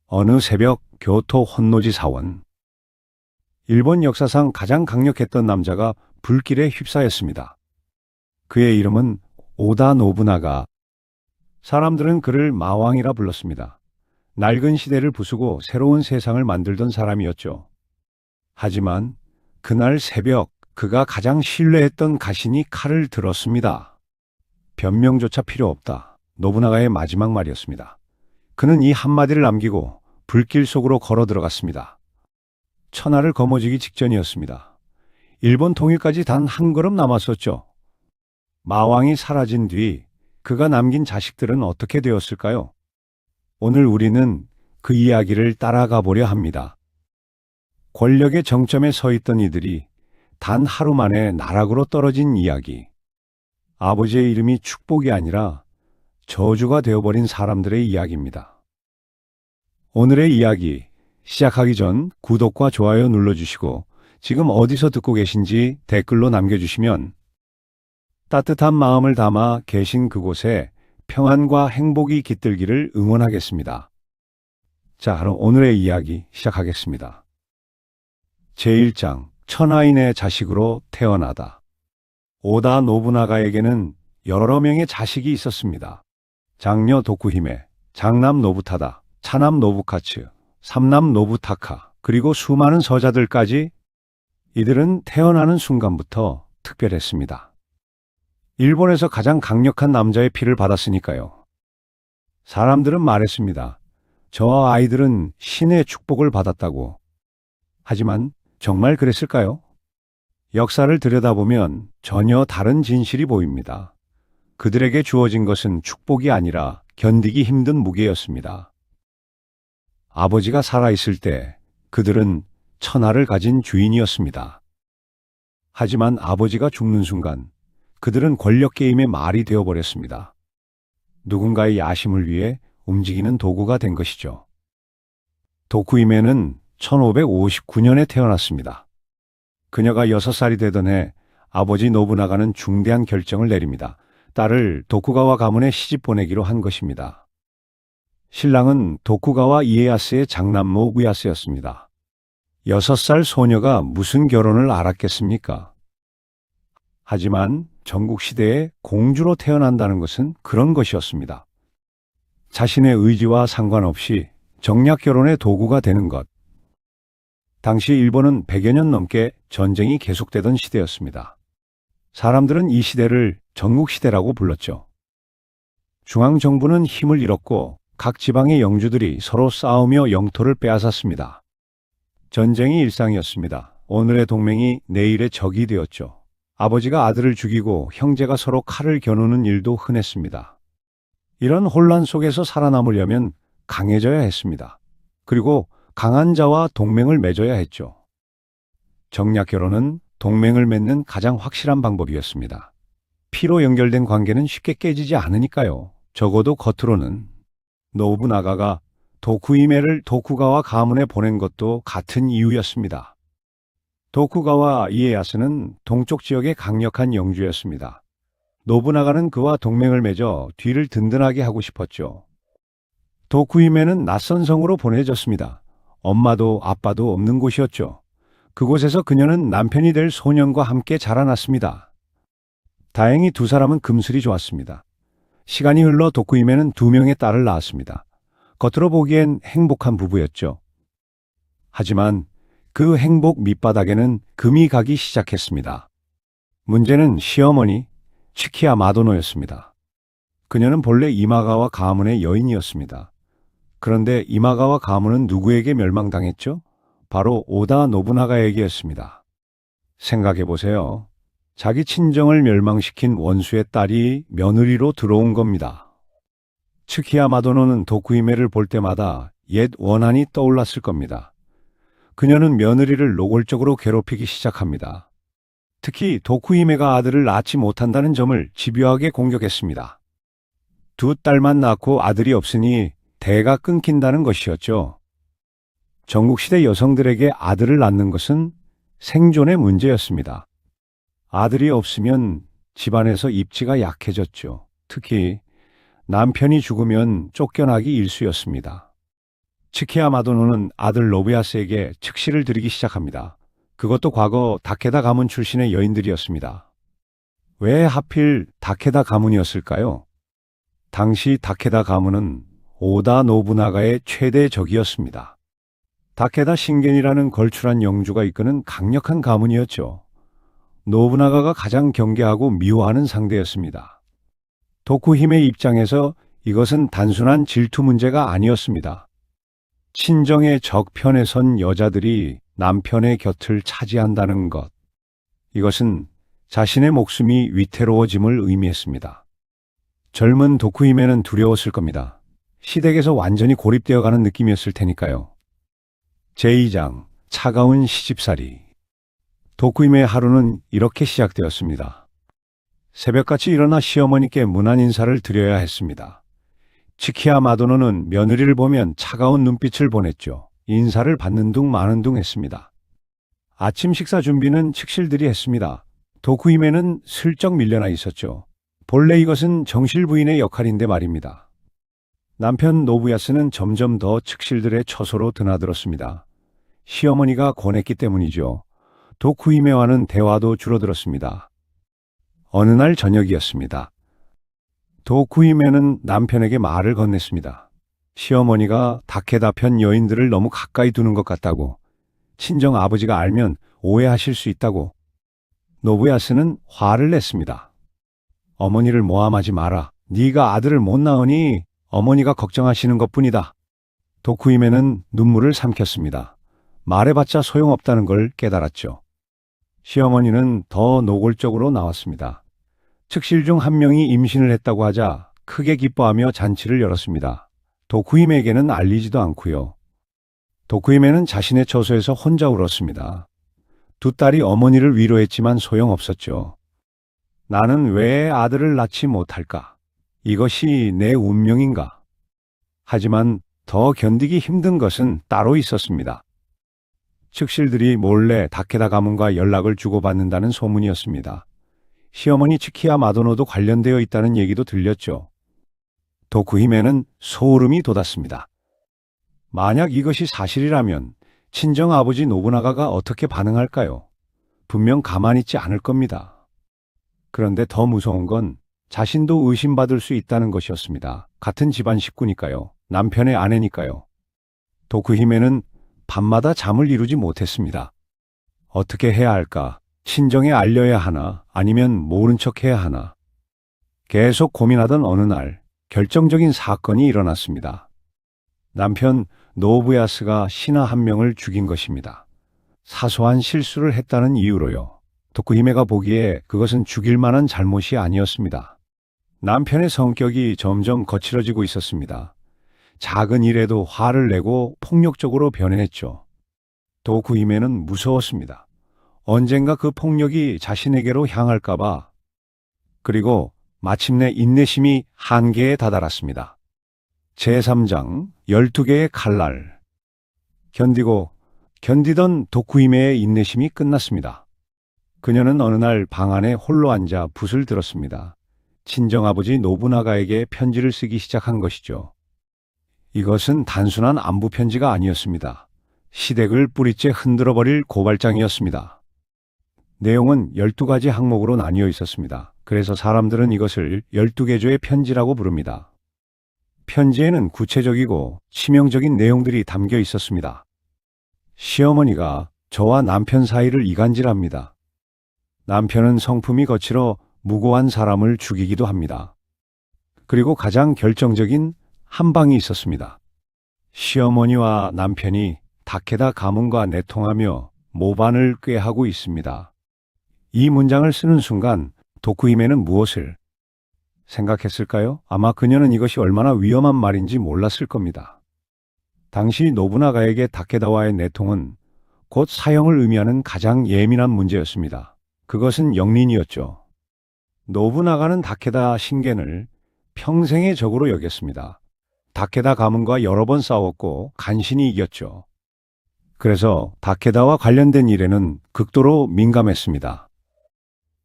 어느 새벽 교토 혼노지 사원. 일본 역사상 가장 강력했던 남자가 불길에 휩싸였습니다. 그의 이름은 오다 노부나가. 사람들은 그를 마왕이라 불렀습니다. 낡은 시대를 부수고 새로운 세상을 만들던 사람이었죠. 하지만 그날 새벽 그가 가장 신뢰했던 가신이 칼을 들었습니다. 변명조차 필요 없다. 노부나가의 마지막 말이었습니다. 그는 이 한마디를 남기고 불길 속으로 걸어 들어갔습니다. 천하를 거머쥐기 직전이었습니다. 일본 통일까지 단 한 걸음 남았었죠. 마왕이 사라진 뒤 그가 남긴 자식들은 어떻게 되었을까요? 오늘 우리는 그 이야기를 따라가 보려 합니다. 권력의 정점에 서 있던 이들이 단 하루 만에 나락으로 떨어진 이야기. 아버지의 이름이 축복이 아니라 저주가 되어버린 사람들의 이야기입니다. 오늘의 이야기 시작하기 전 구독과 좋아요 눌러주시고 지금 어디서 듣고 계신지 댓글로 남겨주시면 따뜻한 마음을 담아 계신 그곳에 평안과 행복이 깃들기를 응원하겠습니다. 자, 그럼 오늘의 이야기 시작하겠습니다. 제1장 천하인의 자식으로 태어나다. 오다 노부나가에게는 여러 명의 자식이 있었습니다. 장녀 도쿠히메, 장남 노부타다, 차남 노부카츠, 삼남 노부타카, 그리고 수많은 서자들까지. 이들은 태어나는 순간부터 특별했습니다. 일본에서 가장 강력한 남자의 피를 받았으니까요. 사람들은 말했습니다. 저 아이들은 신의 축복을 받았다고. 하지만 정말 그랬을까요? 역사를 들여다보면 전혀 다른 진실이 보입니다. 그들에게 주어진 것은 축복이 아니라 견디기 힘든 무게였습니다. 아버지가 살아있을 때 그들은 천하를 가진 주인이었습니다. 하지만 아버지가 죽는 순간 그들은 권력 게임의 말이 되어버렸습니다. 누군가의 야심을 위해 움직이는 도구가 된 것이죠. 도쿠이메는 1559년에 태어났습니다. 그녀가 6살이 되던 해 아버지 노부나가는 중대한 결정을 내립니다. 딸을 도쿠가와 가문에 시집 보내기로 한 것입니다. 신랑은 도쿠가와 이에야스의 장남모 우야스였습니다. 6살 소녀가 무슨 결혼을 알았겠습니까? 하지만 전국시대에 공주로 태어난다는 것은 그런 것이었습니다. 자신의 의지와 상관없이 정략 결혼의 도구가 되는 것. 당시 일본은 100여 년 넘게 전쟁이 계속되던 시대였습니다. 사람들은 이 시대를 전국시대라고 불렀죠. 중앙정부는 힘을 잃었고 각 지방의 영주들이 서로 싸우며 영토를 빼앗았습니다. 전쟁이 일상이었습니다. 오늘의 동맹이 내일의 적이 되었죠. 아버지가 아들을 죽이고 형제가 서로 칼을 겨누는 일도 흔했습니다. 이런 혼란 속에서 살아남으려면 강해져야 했습니다. 그리고 강한 자와 동맹을 맺어야 했죠. 정략 결혼은 동맹을 맺는 가장 확실한 방법이었습니다. 피로 연결된 관계는 쉽게 깨지지 않으니까요. 적어도 겉으로는. 노부나가가 도쿠이메를 도쿠가와 가문에 보낸 것도 같은 이유였습니다. 도쿠가와 이에야스는 동쪽 지역의 강력한 영주였습니다. 노부나가는 그와 동맹을 맺어 뒤를 든든하게 하고 싶었죠. 도쿠이메는 낯선 성으로 보내졌습니다. 엄마도 아빠도 없는 곳이었죠. 그곳에서 그녀는 남편이 될 소년과 함께 자라났습니다. 다행히 두 사람은 금슬이 좋았습니다. 시간이 흘러 도쿠이메는 2명의 딸을 낳았습니다. 겉으로 보기엔 행복한 부부였죠. 하지만 그 행복 밑바닥에는 금이 가기 시작했습니다. 문제는 시어머니 치키야 마도노였습니다. 그녀는 본래 이마가와 가문의 여인이었습니다. 그런데 이마가와 가문은 누구에게 멸망당했죠? 바로 오다 노부나가에게였습니다. 생각해보세요. 자기 친정을 멸망시킨 원수의 딸이 며느리로 들어온 겁니다. 츠키야 마도노는 도쿠이메를 볼 때마다 옛 원한이 떠올랐을 겁니다. 그녀는 며느리를 노골적으로 괴롭히기 시작합니다. 특히 도쿠이메가 아들을 낳지 못한다는 점을 집요하게 공격했습니다. 2딸만 낳고 아들이 없으니 대가 끊긴다는 것이었죠. 전국시대 여성들에게 아들을 낳는 것은 생존의 문제였습니다. 아들이 없으면 집안에서 입지가 약해졌죠. 특히 남편이 죽으면 쫓겨나기 일쑤였습니다. 치키야 마도노는 아들 노부야스에게 즉시를 드리기 시작합니다. 그것도 과거 다케다 가문 출신의 여인들이었습니다. 왜 하필 다케다 가문이었을까요? 당시 다케다 가문은 오다 노부나가의 최대 적이었습니다. 다케다 신겐이라는 걸출한 영주가 이끄는 강력한 가문이었죠. 노부나가가 가장 경계하고 미워하는 상대였습니다. 도쿠힘의 입장에서 이것은 단순한 질투 문제가 아니었습니다. 친정의 적편에 선 여자들이 남편의 곁을 차지한다는 것. 이것은 자신의 목숨이 위태로워짐을 의미했습니다. 젊은 도쿠히메는 두려웠을 겁니다. 시댁에서 완전히 고립되어 가는 느낌이었을 테니까요. 제2장 차가운 시집살이. 도쿠히메의 하루는 이렇게 시작되었습니다. 새벽같이 일어나 시어머니께 문안 인사를 드려야 했습니다. 치키야 마도노는 며느리를 보면 차가운 눈빛을 보냈죠. 인사를 받는 둥 마는 둥 했습니다. 아침 식사 준비는 칙실들이 했습니다. 도쿠히메는 슬쩍 밀려나 있었죠. 본래 이것은 정실 부인의 역할인데 말입니다. 남편 노부야스는 점점 더 칙실들의 처소로 드나들었습니다. 시어머니가 권했기 때문이죠. 도쿠히메와는 대화도 줄어들었습니다. 어느 날 저녁이었습니다. 도쿠히메는 남편에게 말을 건넸습니다. 시어머니가 다케다 편 여인들을 너무 가까이 두는 것 같다고, 친정 아버지가 알면 오해하실 수 있다고. 노부야스는 화를 냈습니다. 어머니를 모함하지 마라. 네가 아들을 못 낳으니 어머니가 걱정하시는 것뿐이다. 도쿠히메는 눈물을 삼켰습니다. 말해봤자 소용없다는 걸 깨달았죠. 시어머니는 더 노골적으로 나왔습니다. 측실 중 한 명이 임신을 했다고 하자 크게 기뻐하며 잔치를 열었습니다. 도쿠히메에게는 알리지도 않고요. 도쿠히메는 자신의 처소에서 혼자 울었습니다. 두 딸이 어머니를 위로했지만 소용없었죠. 나는 왜 아들을 낳지 못할까? 이것이 내 운명인가? 하지만 더 견디기 힘든 것은 따로 있었습니다. 측실들이 몰래 다케다 가문과 연락을 주고받는다는 소문이었습니다. 시어머니 치키야 마도노도 관련되어 있다는 얘기도 들렸죠. 도쿠히메는 소름이 돋았습니다. 만약 이것이 사실이라면 친정 아버지 노부나가가 어떻게 반응할까요? 분명 가만히 있지 않을 겁니다. 그런데 더 무서운 건 자신도 의심받을 수 있다는 것이었습니다. 같은 집안 식구니까요. 남편의 아내니까요. 도쿠히메는 밤마다 잠을 이루지 못했습니다. 어떻게 해야 할까? 친정에 알려야 하나? 아니면 모른 척 해야 하나? 계속 고민하던 어느 날 결정적인 사건이 일어났습니다. 남편 노부야스가 신하 한 명을 죽인 것입니다. 사소한 실수를 했다는 이유로요. 도쿠히메가 보기에 그것은 죽일 만한 잘못이 아니었습니다. 남편의 성격이 점점 거칠어지고 있었습니다. 작은 일에도 화를 내고 폭력적으로 변해했죠. 도쿠히메는 무서웠습니다. 언젠가 그 폭력이 자신에게로 향할까봐. 그리고 마침내 인내심이 한계에 다다랐습니다. 제3장 12개의 칼날. 견디던 도쿠히메의 인내심이 끝났습니다. 그녀는 어느 날 방 안에 홀로 앉아 붓을 들었습니다. 친정아버지 노부나가에게 편지를 쓰기 시작한 것이죠. 이것은 단순한 안부 편지가 아니었습니다. 시댁을 뿌리째 흔들어버릴 고발장이었습니다. 내용은 12가지 항목으로 나뉘어 있었습니다. 그래서 사람들은 이것을 12개조의 편지라고 부릅니다. 편지에는 구체적이고 치명적인 내용들이 담겨 있었습니다. 시어머니가 저와 남편 사이를 이간질합니다. 남편은 성품이 거칠어 무고한 사람을 죽이기도 합니다. 그리고 가장 결정적인 한 방이 있었습니다. 시어머니와 남편이 다케다 가문과 내통하며 모반을 꾀하고 있습니다. 이 문장을 쓰는 순간 도쿠히메는 무엇을 생각했을까요? 아마 그녀는 이것이 얼마나 위험한 말인지 몰랐을 겁니다. 당시 노부나가에게 다케다와의 내통은 곧 사형을 의미하는 가장 예민한 문제였습니다. 그것은 영린이었죠. 노부나가는 다케다 신겐을 평생의 적으로 여겼습니다. 다케다 가문과 여러 번 싸웠고 간신히 이겼죠. 그래서 다케다와 관련된 일에는 극도로 민감했습니다.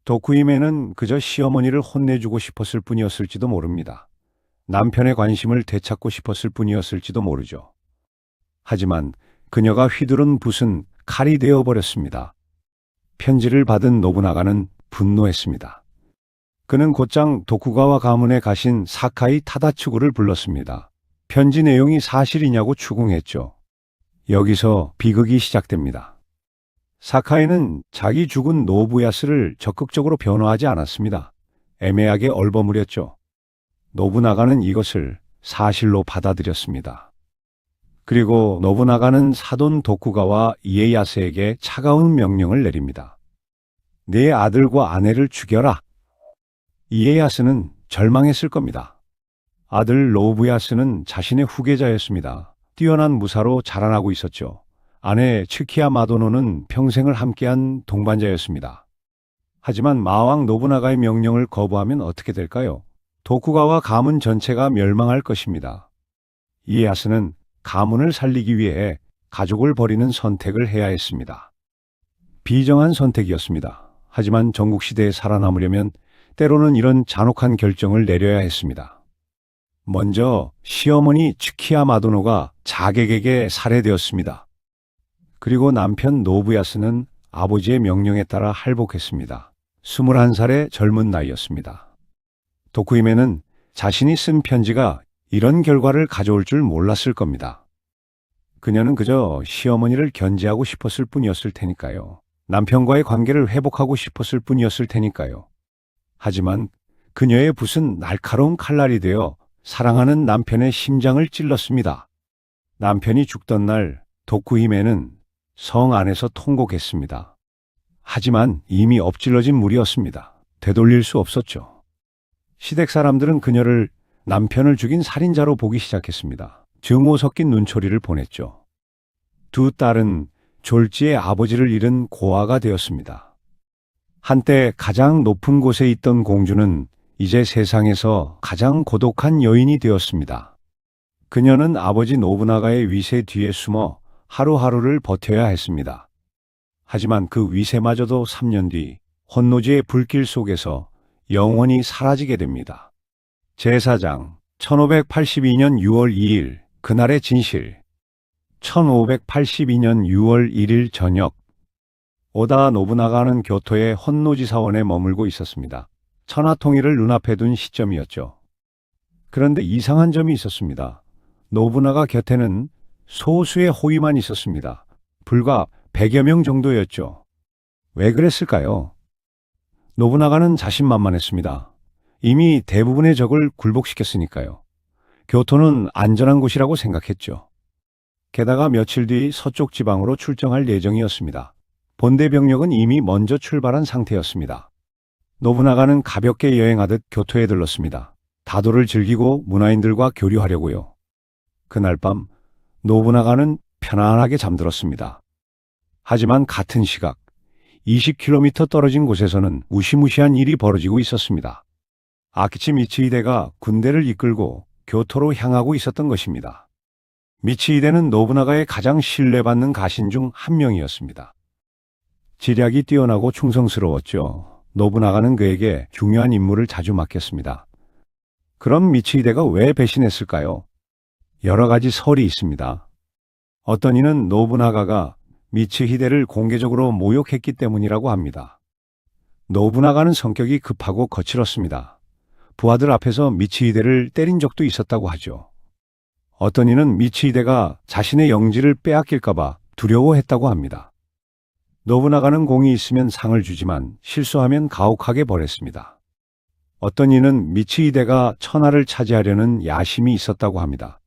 도쿠히메는 그저 시어머니를 혼내주고 싶었을 뿐이었을지도 모릅니다. 남편의 관심을 되찾고 싶었을 뿐이었을지도 모르죠. 하지만 그녀가 휘두른 붓은 칼이 되어버렸습니다. 편지를 받은 노부나가는 분노했습니다. 그는 곧장 도쿠가와 가문에 가신 사카이 타다츠구를 불렀습니다. 편지 내용이 사실이냐고 추궁했죠. 여기서 비극이 시작됩니다. 사카이는 자기 죽은 노부야스를 적극적으로 변호하지 않았습니다. 애매하게 얼버무렸죠. 노부나가는 이것을 사실로 받아들였습니다. 그리고 노부나가는 사돈 도쿠가와 이에야스에게 차가운 명령을 내립니다. 네 아들과 아내를 죽여라. 이에야스는 절망했을 겁니다. 아들 노부야스는 자신의 후계자였습니다. 뛰어난 무사로 자라나고 있었죠. 아내 츠키야 마도노는 평생을 함께한 동반자였습니다. 하지만 마왕 노부나가의 명령을 거부하면 어떻게 될까요? 도쿠가와 가문 전체가 멸망할 것입니다. 이에야스는 가문을 살리기 위해 가족을 버리는 선택을 해야 했습니다. 비정한 선택이었습니다. 하지만 전국시대에 살아남으려면 때로는 이런 잔혹한 결정을 내려야 했습니다. 먼저 시어머니 츠키야 마도노가 자객에게 살해되었습니다. 그리고 남편 노부야스는 아버지의 명령에 따라 할복했습니다. 21살의 젊은 나이였습니다. 도쿠히메는 자신이 쓴 편지가 이런 결과를 가져올 줄 몰랐을 겁니다. 그녀는 그저 시어머니를 견제하고 싶었을 뿐이었을 테니까요. 남편과의 관계를 회복하고 싶었을 뿐이었을 테니까요. 하지만 그녀의 붓은 날카로운 칼날이 되어 사랑하는 남편의 심장을 찔렀습니다. 남편이 죽던 날 도쿠히메는 성 안에서 통곡했습니다. 하지만 이미 엎질러진 물이었습니다. 되돌릴 수 없었죠. 시댁 사람들은 그녀를 남편을 죽인 살인자로 보기 시작했습니다. 증오 섞인 눈초리를 보냈죠. 두 딸은 졸지에 아버지를 잃은 고아가 되었습니다. 한때 가장 높은 곳에 있던 공주는 이제 세상에서 가장 고독한 여인이 되었습니다. 그녀는 아버지 노부나가의 위세 뒤에 숨어 하루하루를 버텨야 했습니다. 하지만 그 위세마저도 3년 뒤 혼노지의 불길 속에서 영원히 사라지게 됩니다. 제4장 1582년 6월 2일 그날의 진실 1582년 6월 1일 저녁 오다 노부나가는 교토의 혼노지 사원에 머물고 있었습니다. 천하통일을 눈앞에 둔 시점이었죠. 그런데 이상한 점이 있었습니다. 노부나가 곁에는 소수의 호위만 있었습니다. 불과 100여 명 정도였죠. 왜 그랬을까요? 노부나가는 자신만만했습니다. 이미 대부분의 적을 굴복시켰으니까요. 교토는 안전한 곳이라고 생각했죠. 게다가 며칠 뒤 서쪽 지방으로 출정할 예정이었습니다. 본대 병력은 이미 먼저 출발한 상태였습니다. 노부나가는 가볍게 여행하듯 교토에 들렀습니다. 다도를 즐기고 문화인들과 교류하려고요. 그날 밤 노부나가는 편안하게 잠들었습니다. 하지만 같은 시각 20km 떨어진 곳에서는 무시무시한 일이 벌어지고 있었습니다. 아키치 미츠히데가 군대를 이끌고 교토로 향하고 있었던 것입니다. 미츠히데는 노부나가의 가장 신뢰받는 가신 중 한 명이었습니다. 지략이 뛰어나고 충성스러웠죠. 노부나가는 그에게 중요한 임무를 자주 맡겼습니다. 그럼 미츠히데가 왜 배신했을까요? 여러 가지 설이 있습니다. 어떤 이는 노부나가가 미츠히데를 공개적으로 모욕했기 때문이라고 합니다. 노부나가는 성격이 급하고 거칠었습니다. 부하들 앞에서 미츠히데를 때린 적도 있었다고 하죠. 어떤 이는 미츠히데가 자신의 영지를 빼앗길까봐 두려워했다고 합니다. 노부나가는 공이 있으면 상을 주지만 실수하면 가혹하게 벌했습니다. 어떤 이는 미츠히데가 천하를 차지하려는 야심이 있었다고 합니다.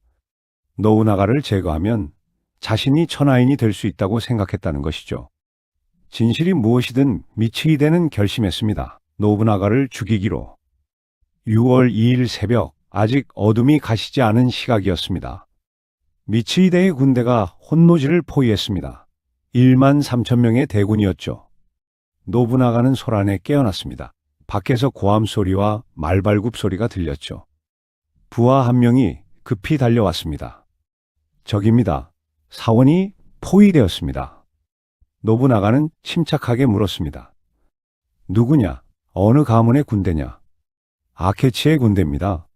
노부나가를 제거하면 자신이 천하인이 될 수 있다고 생각했다는 것이죠. 진실이 무엇이든 미츠히데는 결심했습니다. 노부나가를 죽이기로. 6월 2일 새벽, 아직 어둠이 가시지 않은 시각이었습니다. 미츠히데의 군대가 혼노지를 포위했습니다. 1만 3천 명의 대군이었죠. 노부나가는 소란에 깨어났습니다. 밖에서 고함 소리와 말발굽 소리가 들렸죠. 부하 한 명이 급히 달려왔습니다. 적입니다. 사원이 포위되었습니다. 노부나가는 침착하게 물었습니다. 누구냐? 어느 가문의 군대냐? 아케치의 군대입니다.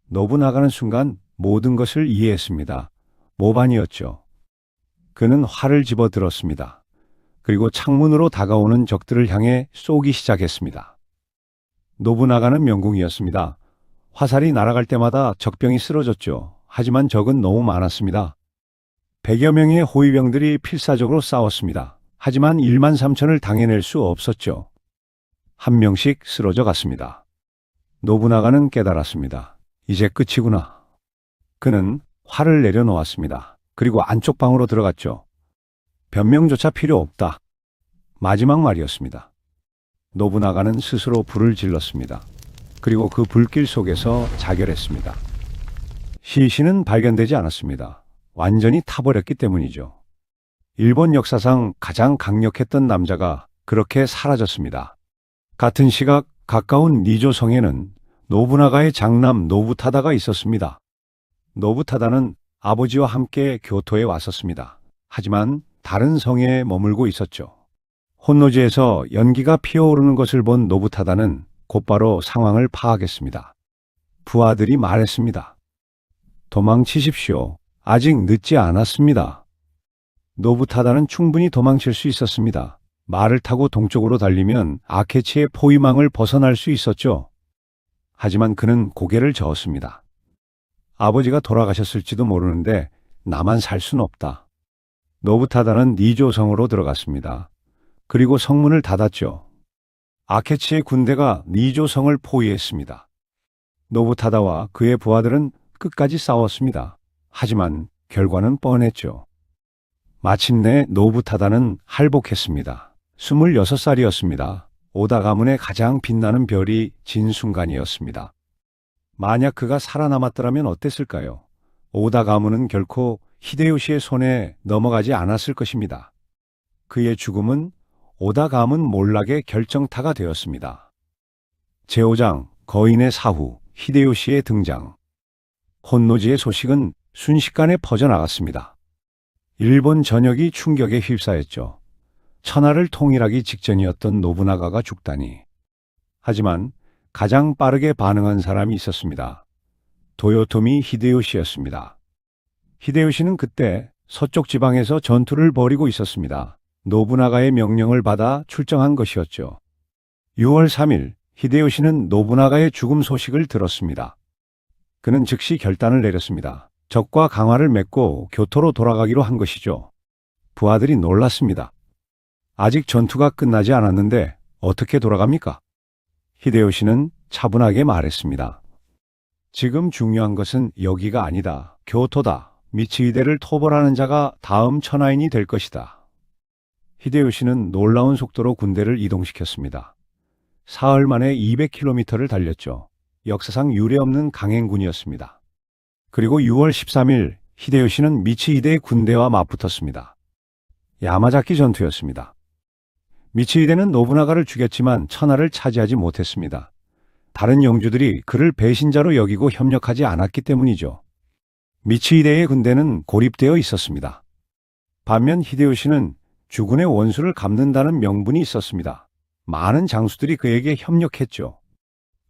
노부나가는 순간 모든 것을 이해했습니다. 모반이었죠. 그는 활을 집어 들었습니다. 그리고 창문으로 다가오는 적들을 향해 쏘기 시작했습니다. 노부나가는 명궁이었습니다. 화살이 날아갈 때마다 적병이 쓰러졌죠. 하지만 적은 너무 많았습니다. 100여 명의 호위병들이 필사적으로 싸웠습니다. 하지만 1만 3천을 당해낼 수 없었죠. 한 명씩 쓰러져 갔습니다. 노부나가는 깨달았습니다. 이제 끝이구나. 그는 활을 내려놓았습니다. 그리고 안쪽 방으로 들어갔죠. 변명조차 필요 없다. 마지막 말이었습니다. 노부나가는 스스로 불을 질렀습니다. 그리고 그 불길 속에서 자결했습니다. 시신은 발견되지 않았습니다. 완전히 타버렸기 때문이죠. 일본 역사상 가장 강력했던 남자가 그렇게 사라졌습니다. 같은 시각 가까운 니조성에는 노부나가의 장남 노부타다가 있었습니다. 노부타다는 아버지와 함께 교토에 왔었습니다. 하지만 다른 성에 머물고 있었죠. 혼노지에서 연기가 피어오르는 것을 본 노부타다는 곧바로 상황을 파악했습니다. 부하들이 말했습니다. 도망치십시오. 아직 늦지 않았습니다. 노부타다는 충분히 도망칠 수 있었습니다. 말을 타고 동쪽으로 달리면 아케치의 포위망을 벗어날 수 있었죠. 하지만 그는 고개를 저었습니다. 아버지가 돌아가셨을지도 모르는데 나만 살 순 없다. 노부타다는 니조성으로 들어갔습니다. 그리고 성문을 닫았죠. 아케치의 군대가 니조성을 포위했습니다. 노부타다와 그의 부하들은 끝까지 싸웠습니다. 하지만 결과는 뻔했죠. 마침내 노부타다는 할복했습니다. 26살이었습니다. 오다 가문의 가장 빛나는 별이 진 순간이었습니다. 만약 그가 살아남았더라면 어땠을까요? 오다 가문은 결코 히데요시의 손에 넘어가지 않았을 것입니다. 그의 죽음은 오다 가문 몰락의 결정타가 되었습니다. 제5장 거인의 사후 히데요시의 등장. 혼노지의 소식은 순식간에 퍼져나갔습니다. 일본 전역이 충격에 휩싸였죠. 천하를 통일하기 직전이었던 노부나가가 죽다니. 하지만 가장 빠르게 반응한 사람이 있었습니다. 도요토미 히데요시였습니다. 히데요시는 그때 서쪽 지방에서 전투를 벌이고 있었습니다. 노부나가의 명령을 받아 출정한 것이었죠. 6월 3일 히데요시는 노부나가의 죽음 소식을 들었습니다. 그는 즉시 결단을 내렸습니다. 적과 강화를 맺고 교토로 돌아가기로 한 것이죠. 부하들이 놀랐습니다. 아직 전투가 끝나지 않았는데 어떻게 돌아갑니까? 히데요시는 차분하게 말했습니다. 지금 중요한 것은 여기가 아니다. 교토다. 미츠히데를 토벌하는 자가 다음 천하인이 될 것이다. 히데요시는 놀라운 속도로 군대를 이동시켰습니다. 사흘 만에 200km를 달렸죠. 역사상 유례없는 강행군이었습니다. 그리고 6월 13일 히데요시는 미츠히데의 군대와 맞붙었습니다. 야마자키 전투였습니다. 미츠히데는 노부나가를 죽였지만 천하를 차지하지 못했습니다. 다른 영주들이 그를 배신자로 여기고 협력하지 않았기 때문이죠. 미츠히데의 군대는 고립되어 있었습니다. 반면 히데요시는 주군의 원수를 갚는다는 명분이 있었습니다. 많은 장수들이 그에게 협력했죠.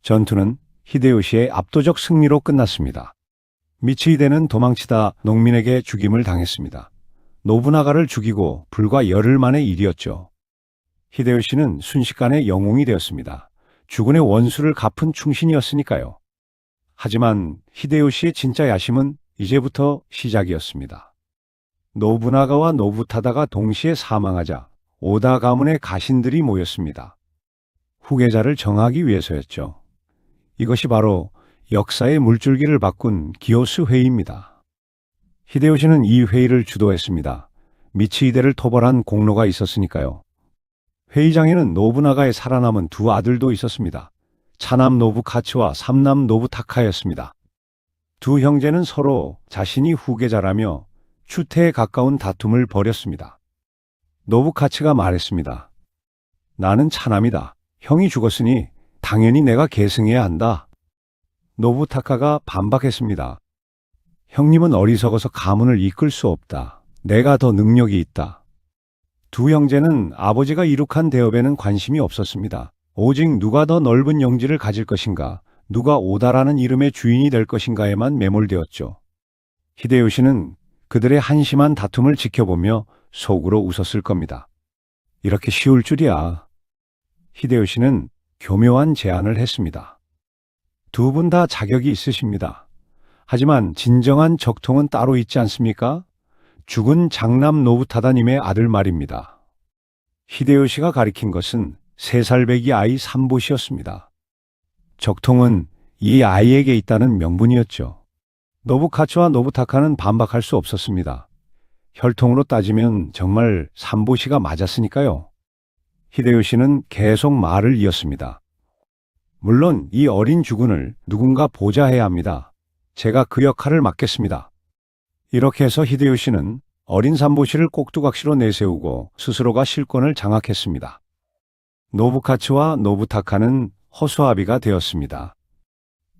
전투는 히데요시의 압도적 승리로 끝났습니다. 미츠히데는 도망치다 농민에게 죽임을 당했습니다. 노부나가를 죽이고 불과 열흘 만의 일이었죠. 히데요시는 순식간에 영웅이 되었습니다. 주군의 원수를 갚은 충신이었으니까요. 하지만 히데요시의 진짜 야심은 이제부터 시작이었습니다. 노부나가와 노부타다가 동시에 사망하자 오다 가문의 가신들이 모였습니다. 후계자를 정하기 위해서였죠. 이것이 바로 역사의 물줄기를 바꾼 기요스 회의입니다. 히데요시는 이 회의를 주도했습니다. 미츠히데를 토벌한 공로가 있었으니까요. 회의장에는 노부나가의 살아남은 두 아들도 있었습니다. 차남 노부카츠와 삼남 노부타카였습니다. 두 형제는 서로 자신이 후계자라며 추태에 가까운 다툼을 벌였습니다. 노부카츠가 말했습니다. 나는 차남이다. 형이 죽었으니 당연히 내가 계승해야 한다. 노부타카가 반박했습니다. 형님은 어리석어서 가문을 이끌 수 없다. 내가 더 능력이 있다. 두 형제는 아버지가 이룩한 대업에는 관심이 없었습니다. 오직 누가 더 넓은 영지를 가질 것인가, 누가 오다라는 이름의 주인이 될 것인가에만 매몰되었죠. 히데요시는 그들의 한심한 다툼을 지켜보며 속으로 웃었을 겁니다. 이렇게 쉬울 줄이야. 히데요시는 교묘한 제안을 했습니다. 두 분 다 자격이 있으십니다. 하지만 진정한 적통은 따로 있지 않습니까? 죽은 장남 노부타다님의 아들 말입니다. 히데요시가 가리킨 것은 3살배기 아이 삼보시였습니다. 적통은 이 아이에게 있다는 명분이었죠. 노부카츠와 노부타카는 반박할 수 없었습니다. 혈통으로 따지면 정말 삼보시가 맞았으니까요. 히데요시는 계속 말을 이었습니다. 물론 이 어린 주군을 누군가 보좌해야 합니다. 제가 그 역할을 맡겠습니다. 이렇게 해서 히데요시는 어린 삼보시를 꼭두각시로 내세우고 스스로가 실권을 장악했습니다. 노부카츠와 노부타카는 허수아비가 되었습니다.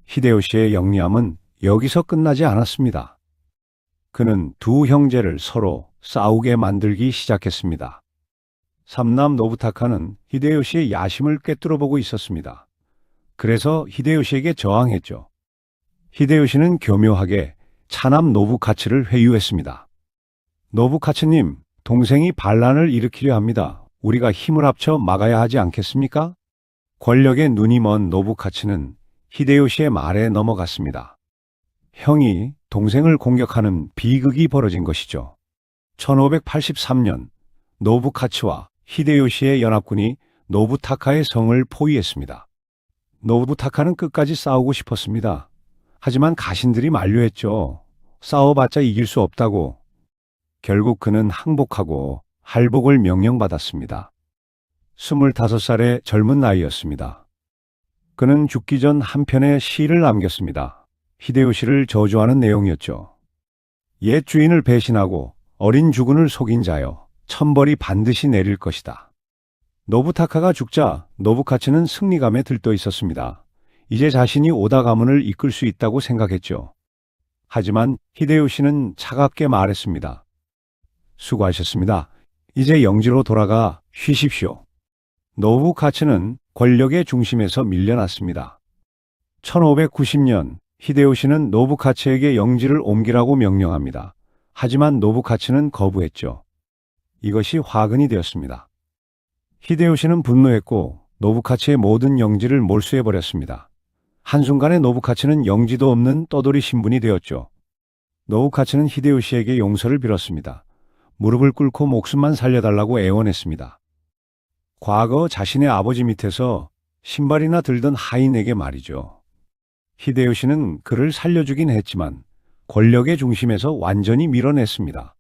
히데요시의 영리함은 여기서 끝나지 않았습니다. 그는 두 형제를 서로 싸우게 만들기 시작했습니다. 삼남 노부타카는 히데요시의 야심을 꿰뚫어보고 있었습니다. 그래서 히데요시에게 저항했죠. 히데요시는 교묘하게 차남 노부카츠를 회유했습니다. 노부카츠님, 동생이 반란을 일으키려 합니다. 우리가 힘을 합쳐 막아야 하지 않겠습니까? 권력에 눈이 먼 노부카츠는 히데요시의 말에 넘어갔습니다. 형이 동생을 공격하는 비극이 벌어진 것이죠. 1583년 노부카츠와 히데요시의 연합군이 노부타카의 성을 포위했습니다. 노부타카는 끝까지 싸우고 싶었습니다. 하지만 가신들이 만류했죠. 싸워봤자 이길 수 없다고. 결국 그는 항복하고 할복을 명령받았습니다. 25살의 젊은 나이였습니다. 그는 죽기 전 한 편의 시를 남겼습니다. 히데요시를 저주하는 내용이었죠. 옛 주인을 배신하고 어린 주군을 속인 자여, 천벌이 반드시 내릴 것이다. 노부타카가 죽자 노부카츠는 승리감에 들떠 있었습니다. 이제 자신이 오다 가문을 이끌 수 있다고 생각했죠. 하지만 히데요시는 차갑게 말했습니다. 수고하셨습니다. 이제 영지로 돌아가 쉬십시오. 노부카츠는 권력의 중심에서 밀려났습니다. 1590년 히데요시는 노부카츠에게 영지를 옮기라고 명령합니다. 하지만 노부카츠는 거부했죠. 이것이 화근이 되었습니다. 히데요시는 분노했고 노부카츠의 모든 영지를 몰수해버렸습니다. 한순간에 노부카츠는 영지도 없는 떠돌이 신분이 되었죠. 노부카츠는 히데요시에게 용서를 빌었습니다. 무릎을 꿇고 목숨만 살려달라고 애원했습니다. 과거 자신의 아버지 밑에서 신발이나 들던 하인에게 말이죠. 히데요시는 그를 살려주긴 했지만 권력의 중심에서 완전히 밀어냈습니다.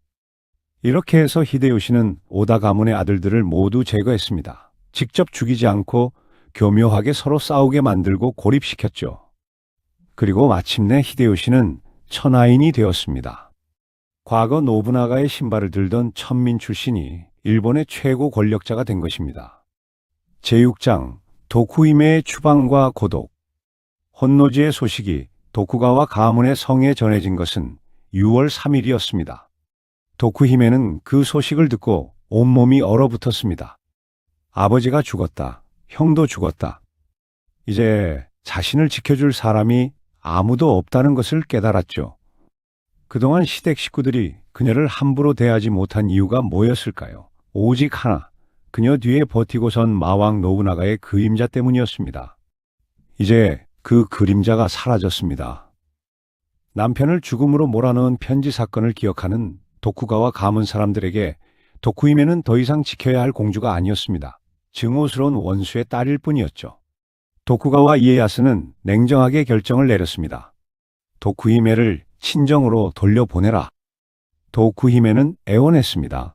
이렇게 해서 히데요시는 오다 가문의 아들들을 모두 제거했습니다. 직접 죽이지 않고 교묘하게 서로 싸우게 만들고 고립시켰죠. 그리고 마침내 히데요시는 천하인이 되었습니다. 과거 노부나가의 신발을 들던 천민 출신이 일본의 최고 권력자가 된 것입니다. 제6장 도쿠히메의 추방과 고독. 혼노지의 소식이 도쿠가와 가문의 성에 전해진 것은 6월 3일이었습니다. 도쿠히메는 그 소식을 듣고 온몸이 얼어붙었습니다. 아버지가 죽었다. 형도 죽었다. 이제 자신을 지켜줄 사람이 아무도 없다는 것을 깨달았죠. 그동안 시댁 식구들이 그녀를 함부로 대하지 못한 이유가 뭐였을까요? 오직 하나, 그녀 뒤에 버티고선 마왕 노부나가의 그림자 때문이었습니다. 이제 그 그림자가 사라졌습니다. 남편을 죽음으로 몰아넣은 편지 사건을 기억하는 도쿠가와 가문 사람들에게 도쿠히메는 더 이상 지켜야 할 공주가 아니었습니다. 증오스러운 원수의 딸일 뿐이었죠. 도쿠가와 이에야스는 냉정하게 결정을 내렸습니다. 도쿠히메를 친정으로 돌려보내라. 도쿠히메는 애원했습니다.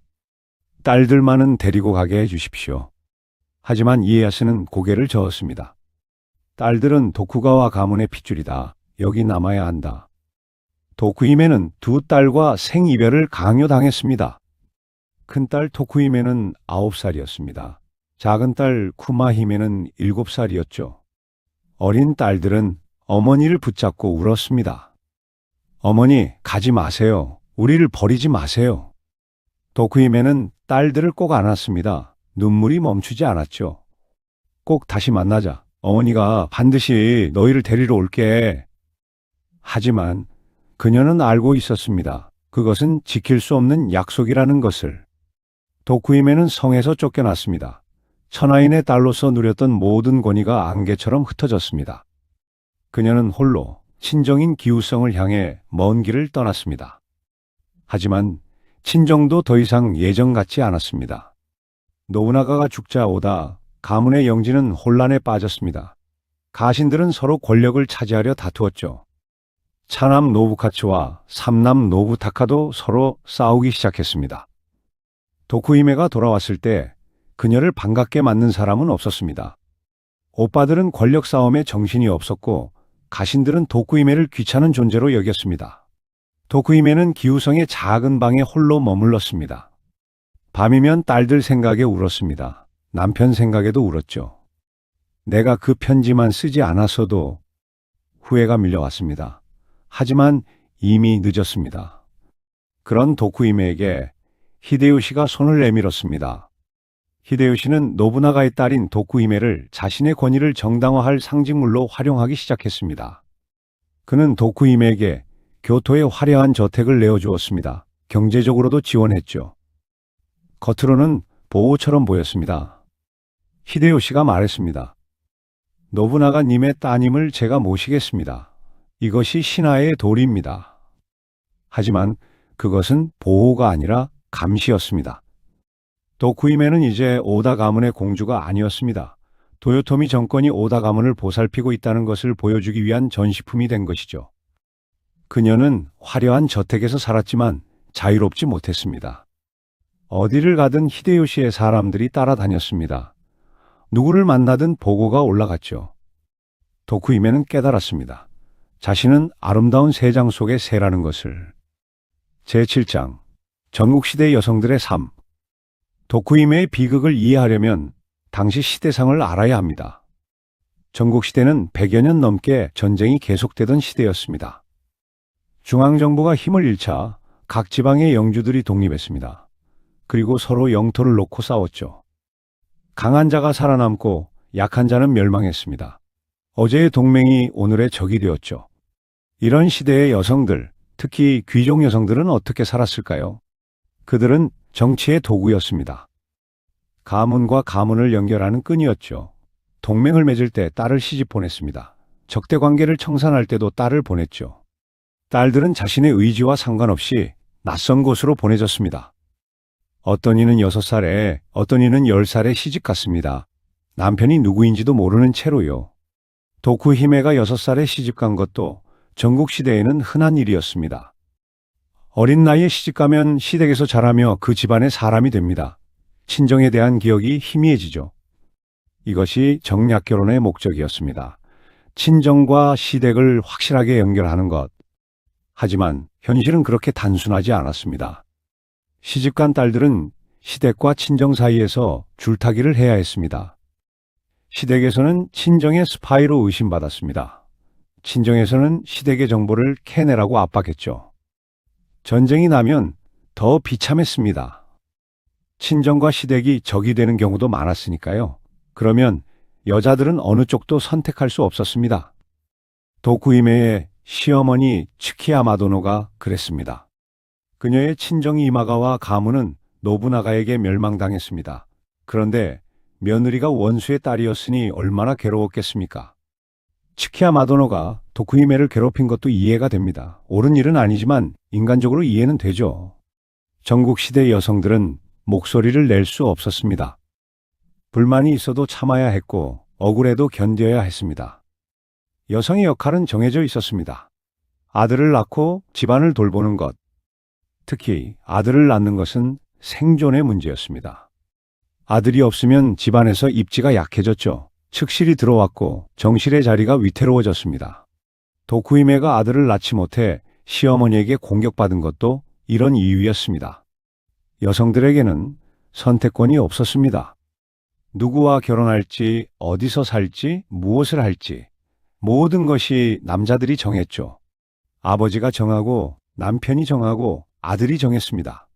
딸들만은 데리고 가게 해주십시오. 하지만 이에야스는 고개를 저었습니다. 딸들은 도쿠가와 가문의 핏줄이다. 여기 남아야 한다. 도쿠히메는 두 딸과 생이별을 강요당했습니다. 큰딸 토쿠히메는 9살이었습니다. 작은 딸 쿠마히메는 7살이었죠. 어린 딸들은 어머니를 붙잡고 울었습니다. 어머니, 가지 마세요. 우리를 버리지 마세요. 도쿠히메는 딸들을 꼭 안았습니다. 눈물이 멈추지 않았죠. 꼭 다시 만나자. 어머니가 반드시 너희를 데리러 올게. 하지만 그녀는 알고 있었습니다. 그것은 지킬 수 없는 약속이라는 것을. 도쿠이메는 성에서 쫓겨났습니다. 천하인의 딸로서 누렸던 모든 권위가 안개처럼 흩어졌습니다. 그녀는 홀로 친정인 기우성을 향해 먼 길을 떠났습니다. 하지만 친정도 더 이상 예전 같지 않았습니다. 노부나가가 죽자 오다 가문의 영지는 혼란에 빠졌습니다. 가신들은 서로 권력을 차지하려 다투었죠. 차남 노부카츠와 삼남 노부타카도 서로 싸우기 시작했습니다. 도쿠이메가 돌아왔을 때 그녀를 반갑게 맞는 사람은 없었습니다. 오빠들은 권력 싸움에 정신이 없었고 가신들은 도쿠이메를 귀찮은 존재로 여겼습니다. 도쿠이메는 기우성의 작은 방에 홀로 머물렀습니다. 밤이면 딸들 생각에 울었습니다. 남편 생각에도 울었죠. 내가 그 편지만 쓰지 않았어도. 후회가 밀려왔습니다. 하지만 이미 늦었습니다. 그런 도쿠이메에게 히데요시가 손을 내밀었습니다. 히데요시는 노부나가의 딸인 도쿠이메를 자신의 권위를 정당화할 상징물로 활용하기 시작했습니다. 그는 도쿠이메에게 교토에 화려한 저택을 내어주었습니다. 경제적으로도 지원했죠. 겉으로는 보호처럼 보였습니다. 히데요시가 말했습니다. 노부나가님의 따님을 제가 모시겠습니다. 이것이 신하의 도리입니다. 하지만 그것은 보호가 아니라 감시였습니다. 도쿠이메는 이제 오다 가문의 공주가 아니었습니다. 도요토미 정권이 오다 가문을 보살피고 있다는 것을 보여주기 위한 전시품이 된 것이죠. 그녀는 화려한 저택에서 살았지만 자유롭지 못했습니다. 어디를 가든 히데요시의 사람들이 따라다녔습니다. 누구를 만나든 보고가 올라갔죠. 도쿠이메는 깨달았습니다. 자신은 아름다운 세장 속의 새라는 것을. 제7장 전국시대 여성들의 삶. 도쿠이메의 비극을 이해하려면 당시 시대상을 알아야 합니다. 전국시대는 100여 년 넘게 전쟁이 계속되던 시대였습니다. 중앙정부가 힘을 잃자 각 지방의 영주들이 독립했습니다. 그리고 서로 영토를 놓고 싸웠죠. 강한 자가 살아남고 약한 자는 멸망했습니다. 어제의 동맹이 오늘의 적이 되었죠. 이런 시대의 여성들, 특히 귀족 여성들은 어떻게 살았을까요? 그들은 정치의 도구였습니다. 가문과 가문을 연결하는 끈이었죠. 동맹을 맺을 때 딸을 시집 보냈습니다. 적대 관계를 청산할 때도 딸을 보냈죠. 딸들은 자신의 의지와 상관없이 낯선 곳으로 보내졌습니다. 어떤 이는 6살에, 어떤 이는 10살에 시집 갔습니다. 남편이 누구인지도 모르는 채로요. 도쿠히메가 6살에 시집 간 것도 전국시대에는 흔한 일이었습니다. 어린 나이에 시집가면 시댁에서 자라며 그 집안의 사람이 됩니다. 친정에 대한 기억이 희미해지죠. 이것이 정략결혼의 목적이었습니다. 친정과 시댁을 확실하게 연결하는 것. 하지만 현실은 그렇게 단순하지 않았습니다. 시집간 딸들은 시댁과 친정 사이에서 줄타기를 해야 했습니다. 시댁에서는 친정의 스파이로 의심받았습니다. 친정에서는 시댁의 정보를 캐내라고 압박했죠. 전쟁이 나면 더 비참했습니다. 친정과 시댁이 적이 되는 경우도 많았으니까요. 그러면 여자들은 어느 쪽도 선택할 수 없었습니다. 도쿠이메의 시어머니 츠키야 마도노가 그랬습니다. 그녀의 친정 이마가와 가문은 노부나가에게 멸망당했습니다. 그런데 며느리가 원수의 딸이었으니 얼마나 괴로웠겠습니까? 츠키야 마도노가 도쿠이메를 괴롭힌 것도 이해가 됩니다. 옳은 일은 아니지만 인간적으로 이해는 되죠. 전국시대 여성들은 목소리를 낼 수 없었습니다. 불만이 있어도 참아야 했고 억울해도 견뎌야 했습니다. 여성의 역할은 정해져 있었습니다. 아들을 낳고 집안을 돌보는 것. 특히 아들을 낳는 것은 생존의 문제였습니다. 아들이 없으면 집안에서 입지가 약해졌죠. 측실이 들어왔고 정실의 자리가 위태로워졌습니다. 도쿠이메가 아들을 낳지 못해 시어머니에게 공격받은 것도 이런 이유였습니다. 여성들에게는 선택권이 없었습니다. 누구와 결혼할지, 어디서 살지, 무엇을 할지 모든 것이 남자들이 정했죠. 아버지가 정하고 남편이 정하고 아들이 정했습니다.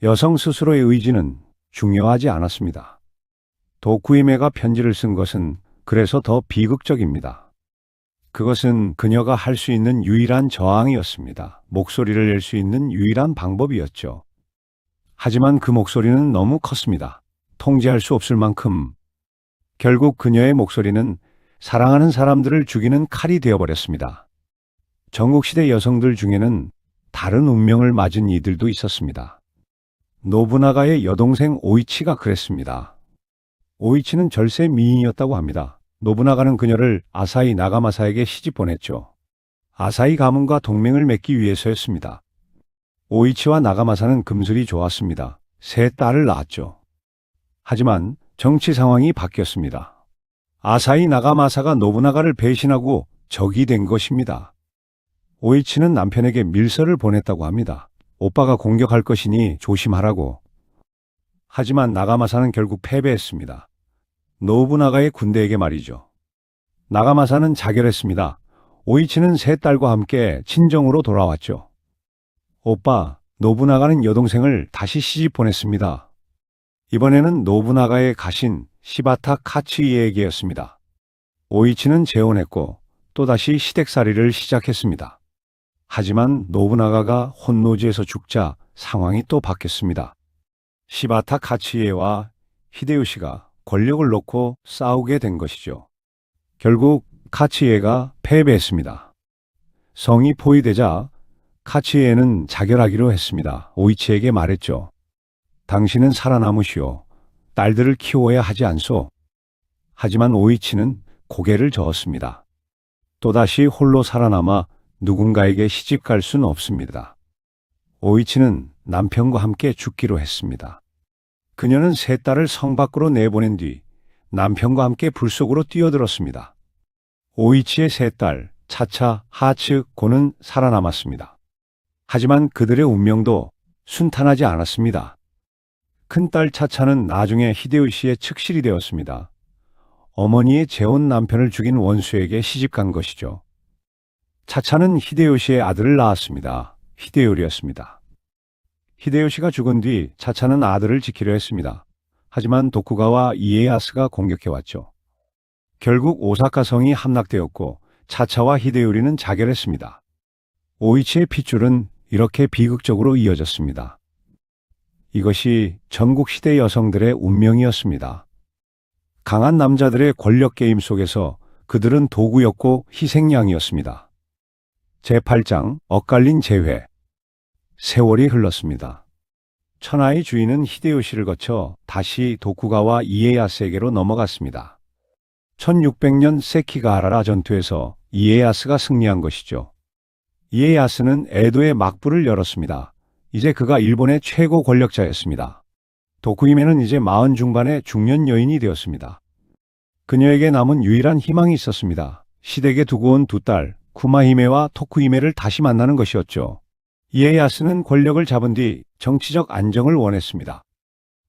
여성 스스로의 의지는 중요하지 않았습니다. 도쿠이메가 편지를 쓴 것은 그래서 더 비극적입니다. 그것은 그녀가 할 수 있는 유일한 저항이었습니다. 목소리를 낼 수 있는 유일한 방법이었죠. 하지만 그 목소리는 너무 컸습니다. 통제할 수 없을 만큼. 결국 그녀의 목소리는 사랑하는 사람들을 죽이는 칼이 되어버렸습니다. 전국시대 여성들 중에는 다른 운명을 맞은 이들도 있었습니다. 노부나가의 여동생 오이치가 그랬습니다. 오이치는 절세 미인이었다고 합니다. 노부나가는 그녀를 아사히 나가마사에게 시집 보냈죠. 아사히 가문과 동맹을 맺기 위해서였습니다. 오이치와 나가마사는 금슬이 좋았습니다. 세 딸을 낳았죠. 하지만 정치 상황이 바뀌었습니다. 아사히 나가마사가 노부나가를 배신하고 적이 된 것입니다. 오이치는 남편에게 밀서를 보냈다고 합니다. 오빠가 공격할 것이니 조심하라고. 하지만 나가마사는 결국 패배했습니다. 노부나가의 군대에게 말이죠. 나가마사는 자결했습니다. 오이치는 세 딸과 함께 친정으로 돌아왔죠. 오빠, 노부나가는 여동생을 다시 시집 보냈습니다. 이번에는 노부나가의 가신 시바타 카츠이에게였습니다. 오이치는 재혼했고 또다시 시댁살이를 시작했습니다. 하지만 노부나가가 혼노지에서 죽자 상황이 또 바뀌었습니다. 시바타 카츠이에와 히데요시가 권력을 놓고 싸우게 된 것이죠. 결국 카츠이에가 패배했습니다. 성이 포위되자 카츠이에는 자결하기로 했습니다. 오이치에게 말했죠. 당신은 살아남으시오. 딸들을 키워야 하지 않소. 하지만 오이치는 고개를 저었습니다. 또다시 홀로 살아남아 누군가에게 시집갈 수는 없습니다. 오이치는 남편과 함께 죽기로 했습니다. 그녀는 세 딸을 성 밖으로 내보낸 뒤 남편과 함께 불 속으로 뛰어들었습니다. 오이치의 세 딸, 차차, 하츠, 고는 살아남았습니다. 하지만 그들의 운명도 순탄하지 않았습니다. 큰딸 차차는 나중에 히데요시의 측실이 되었습니다. 어머니의 재혼 남편을 죽인 원수에게 시집간 것이죠. 차차는 히데요시의 아들을 낳았습니다. 히데요리였습니다. 히데요시가 죽은 뒤 차차는 아들을 지키려 했습니다. 하지만 도쿠가와 이에야스가 공격해왔죠. 결국 오사카 성이 함락되었고 차차와 히데요리는 자결했습니다. 오이치의 핏줄은 이렇게 비극적으로 이어졌습니다. 이것이 전국시대 여성들의 운명이었습니다. 강한 남자들의 권력 게임 속에서 그들은 도구였고 희생양이었습니다. 제8장 엇갈린 재회. 세월이 흘렀습니다. 천하의 주인은 히데요시를 거쳐 다시 도쿠가와 이에야스에게로 넘어갔습니다. 1600년 세키가하라 전투에서 이에야스가 승리한 것이죠. 이에야스는 에도의 막부를 열었습니다. 이제 그가 일본의 최고 권력자였습니다. 도쿠히메는 이제 40 중반의 중년 여인이 되었습니다. 그녀에게 남은 유일한 희망이 있었습니다. 시댁에 두고 온 두 딸, 쿠마히메와 토쿠히메를 다시 만나는 것이었죠. 이에야스는 권력을 잡은 뒤 정치적 안정을 원했습니다.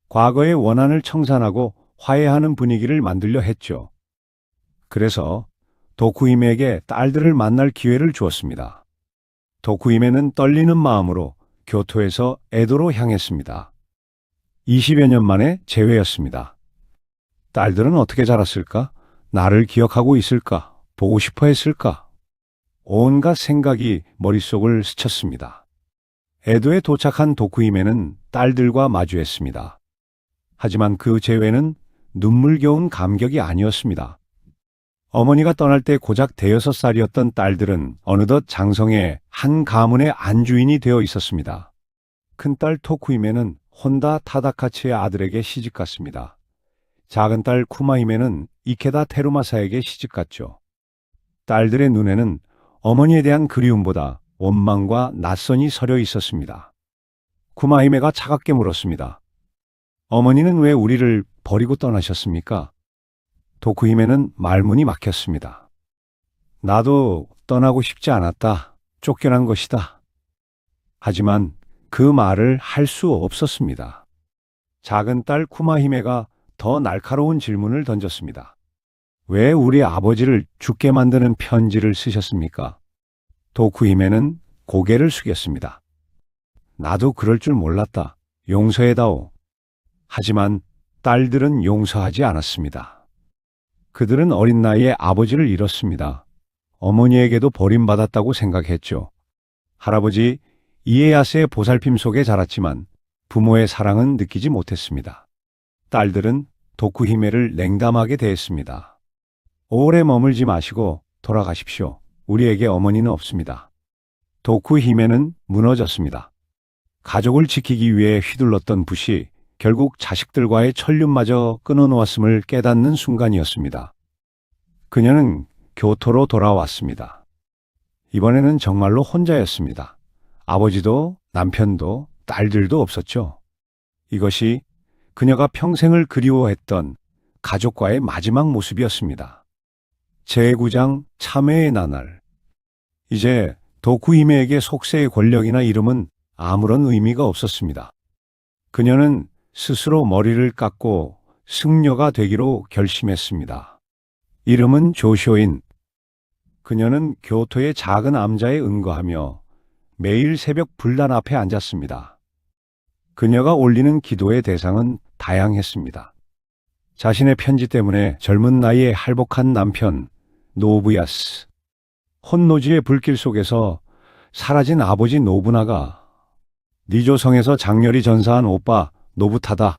과거의 원한을 청산하고 화해하는 분위기를 만들려 했죠. 그래서 도쿠히메에게 딸들을 만날 기회를 주었습니다. 도쿠히메는 떨리는 마음으로 교토에서 에도로 향했습니다. 20여 년 만에 재회였습니다. 딸들은 어떻게 자랐을까? 나를 기억하고 있을까? 보고 싶어 했을까? 온갖 생각이 머릿속을 스쳤습니다. 에도에 도착한 도쿠히메는 딸들과 마주했습니다. 하지만 그 재회는 눈물겨운 감격이 아니었습니다. 어머니가 떠날 때 고작 5살이었던 딸들은 어느덧 장성의 한 가문의 안주인이 되어 있었습니다. 큰딸 토쿠히메는 혼다 타다카츠의 아들에게 시집갔습니다. 작은 딸 쿠마히메는 이케다 테루마사에게 시집갔죠. 딸들의 눈에는 어머니에 대한 그리움보다 원망과 낯선이 서려 있었습니다. 쿠마히메가 차갑게 물었습니다. 어머니는 왜 우리를 버리고 떠나셨습니까? 도쿠히메는 말문이 막혔습니다. 나도 떠나고 싶지 않았다. 쫓겨난 것이다. 하지만 그 말을 할 수 없었습니다. 작은 딸 쿠마히메가 더 날카로운 질문을 던졌습니다. 왜 우리 아버지를 죽게 만드는 편지를 쓰셨습니까? 도쿠히메는 고개를 숙였습니다. 나도 그럴 줄 몰랐다. 용서해다오. 하지만 딸들은 용서하지 않았습니다. 그들은 어린 나이에 아버지를 잃었습니다. 어머니에게도 버림받았다고 생각했죠. 할아버지 이에야스의 보살핌 속에 자랐지만 부모의 사랑은 느끼지 못했습니다. 딸들은 도쿠히메를 냉담하게 대했습니다. 오래 머물지 마시고 돌아가십시오. 우리에게 어머니는 없습니다. 도쿠히메는 무너졌습니다. 가족을 지키기 위해 휘둘렀던 붓이 결국 자식들과의 천륜마저 끊어놓았음을 깨닫는 순간이었습니다. 그녀는 교토로 돌아왔습니다. 이번에는 정말로 혼자였습니다. 아버지도 남편도 딸들도 없었죠. 이것이 그녀가 평생을 그리워했던 가족과의 마지막 모습이었습니다. 제9장 참회의 나날. 이제 도쿠히메에게 속세의 권력이나 이름은 아무런 의미가 없었습니다. 그녀는 스스로 머리를 깎고 승려가 되기로 결심했습니다. 이름은 조쇼인. 그녀는 교토의 작은 암자에 응거하며 매일 새벽 불난 앞에 앉았습니다. 그녀가 올리는 기도의 대상은 다양했습니다. 자신의 편지 때문에 젊은 나이에 할복한 남편 노부야스, 혼노지의 불길 속에서 사라진 아버지 노부나가, 니조성에서 장렬히 전사한 오빠 노부타다,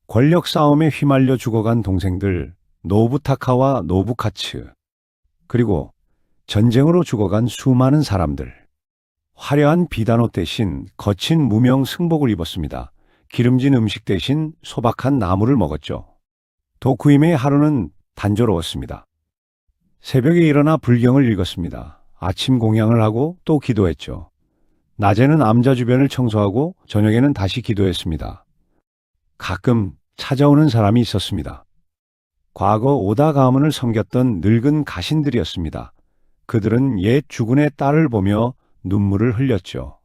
권력 싸움에 휘말려 죽어간 동생들 노부타카와 노부카츠, 그리고 전쟁으로 죽어간 수많은 사람들. 화려한 비단옷 대신 거친 무명 승복을 입었습니다. 기름진 음식 대신 소박한 나물을 먹었죠. 도쿠히메의 하루는 단조로웠습니다. 새벽에 일어나 불경을 읽었습니다. 아침 공양을 하고 또 기도했죠. 낮에는 암자 주변을 청소하고 저녁에는 다시 기도했습니다. 가끔 찾아오는 사람이 있었습니다. 과거 오다 가문을 섬겼던 늙은 가신들이었습니다. 그들은 옛 주군의 딸을 보며 눈물을 흘렸죠.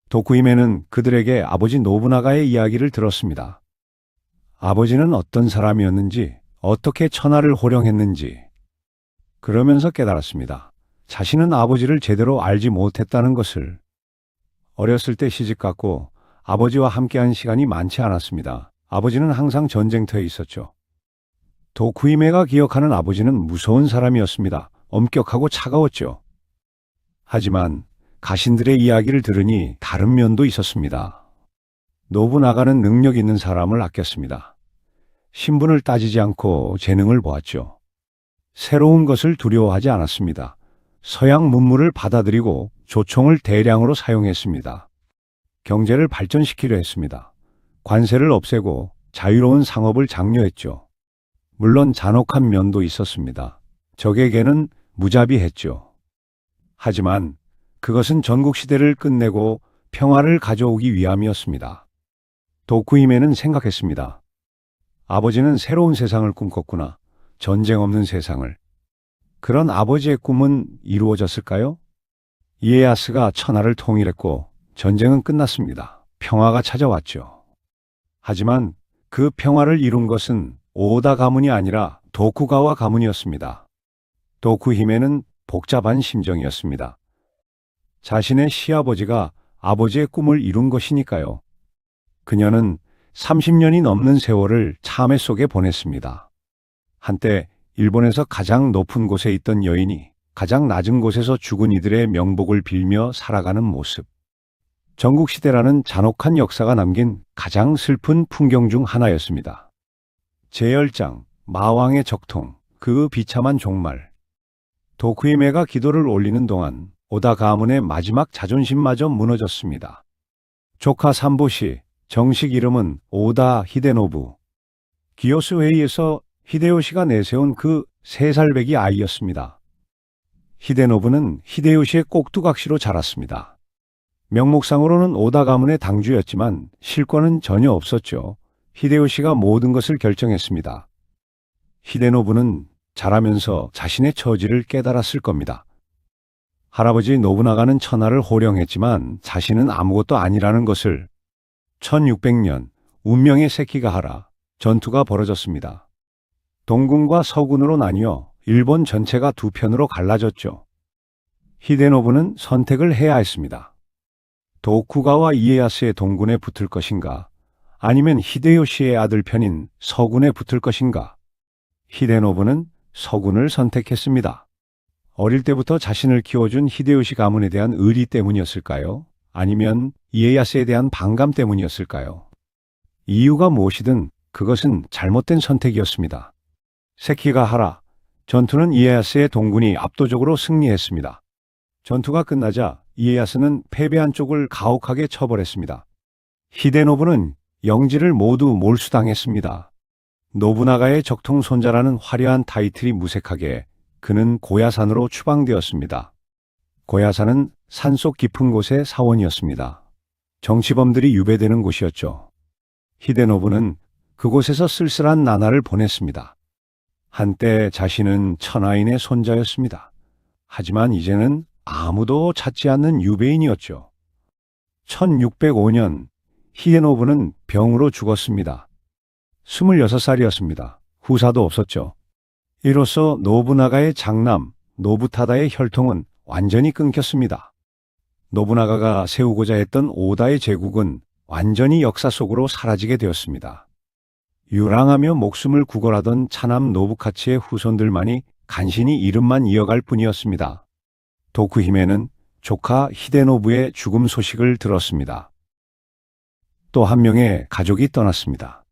도쿠히메는 그들에게 아버지 노부나가의 이야기를 들었습니다. 아버지는 어떤 사람이었는지, 어떻게 천하를 호령했는지. 그러면서 깨달았습니다. 자신은 아버지를 제대로 알지 못했다는 것을. 어렸을 때 시집갔고 아버지와 함께한 시간이 많지 않았습니다. 아버지는 항상 전쟁터에 있었죠. 도쿠히메가 기억하는 아버지는 무서운 사람이었습니다. 엄격하고 차가웠죠. 하지만 가신들의 이야기를 들으니 다른 면도 있었습니다. 노부나가는 능력 있는 사람을 아꼈습니다. 신분을 따지지 않고 재능을 보았죠. 새로운 것을 두려워하지 않았습니다. 서양 문물을 받아들이고 조총을 대량으로 사용했습니다. 경제를 발전시키려 했습니다. 관세를 없애고 자유로운 상업을 장려했죠. 물론 잔혹한 면도 있었습니다. 적에게는 무자비했죠. 하지만 그것은 전국시대를 끝내고 평화를 가져오기 위함이었습니다. 도쿠히메는 생각했습니다. 아버지는 새로운 세상을 꿈꿨구나. 전쟁 없는 세상을. 그런 아버지의 꿈은 이루어졌을까요? 이에야스가 천하를 통일했고 전쟁은 끝났습니다. 평화가 찾아왔죠. 하지만 그 평화를 이룬 것은 오다 가문이 아니라 도쿠가와 가문이었습니다. 도쿠히메는 복잡한 심정이었습니다. 자신의 시아버지가 아버지의 꿈을 이룬 것이니까요. 그녀는 30년이 넘는 세월을 참회 속에 보냈습니다. 한때 일본에서 가장 높은 곳에 있던 여인이 가장 낮은 곳에서 죽은 이들의 명복을 빌며 살아가는 모습. 전국시대라는 잔혹한 역사가 남긴 가장 슬픈 풍경 중 하나였습니다. 제10장, 마왕의 적통, 그 비참한 종말. 도쿠히메가 기도를 올리는 동안 오다 가문의 마지막 자존심마저 무너졌습니다. 조카 삼보시, 정식 이름은 오다 히데노부. 기요스 회의에서 히데요시가 내세운 그 3살배기 아이였습니다. 히데노부는 히데요시의 꼭두각시로 자랐습니다. 명목상으로는 오다 가문의 당주였지만 실권은 전혀 없었죠. 히데요시가 모든 것을 결정했습니다. 히데노부는 자라면서 자신의 처지를 깨달았을 겁니다. 할아버지 노부나가는 천하를 호령했지만 자신은 아무것도 아니라는 것을. 1600년 운명의 세키가하라 전투가 벌어졌습니다. 동군과 서군으로 나뉘어 일본 전체가 두 편으로 갈라졌죠. 히데노부는 선택을 해야 했습니다. 도쿠가와 이에야스의 동군에 붙을 것인가, 아니면 히데요시의 아들 편인 서군에 붙을 것인가. 히데노부는 서군을 선택했습니다. 어릴 때부터 자신을 키워준 히데요시 가문에 대한 의리 때문이었을까요? 아니면 이에야스에 대한 반감 때문이었을까요? 이유가 무엇이든 그것은 잘못된 선택이었습니다. 세키가하라, 전투는 이에야스의 동군이 압도적으로 승리했습니다. 전투가 끝나자 이에야스는 패배한 쪽을 가혹하게 처벌했습니다. 히데노부는 영지를 모두 몰수당했습니다. 노부나가의 적통 손자라는 화려한 타이틀이 무색하게 그는 고야산으로 추방되었습니다. 고야산은 산속 깊은 곳의 사원이었습니다. 정치범들이 유배되는 곳이었죠. 히데노부는 그곳에서 쓸쓸한 나날을 보냈습니다. 한때 자신은 천하인의 손자였습니다. 하지만 이제는 아무도 찾지 않는 유배인이었죠. 1605년 히데노부는 병으로 죽었습니다. 26살이었습니다. 후사도 없었죠. 이로써 노부나가의 장남 노부타다의 혈통은 완전히 끊겼습니다. 노부나가가 세우고자 했던 오다의 제국은 완전히 역사 속으로 사라지게 되었습니다. 유랑하며 목숨을 구걸하던 차남 노부카치의 후손들만이 간신히 이름만 이어갈 뿐이었습니다. 도쿠히메는 조카 히데노부의 죽음 소식을 들었습니다. 또 한 명의 가족이 떠났습니다.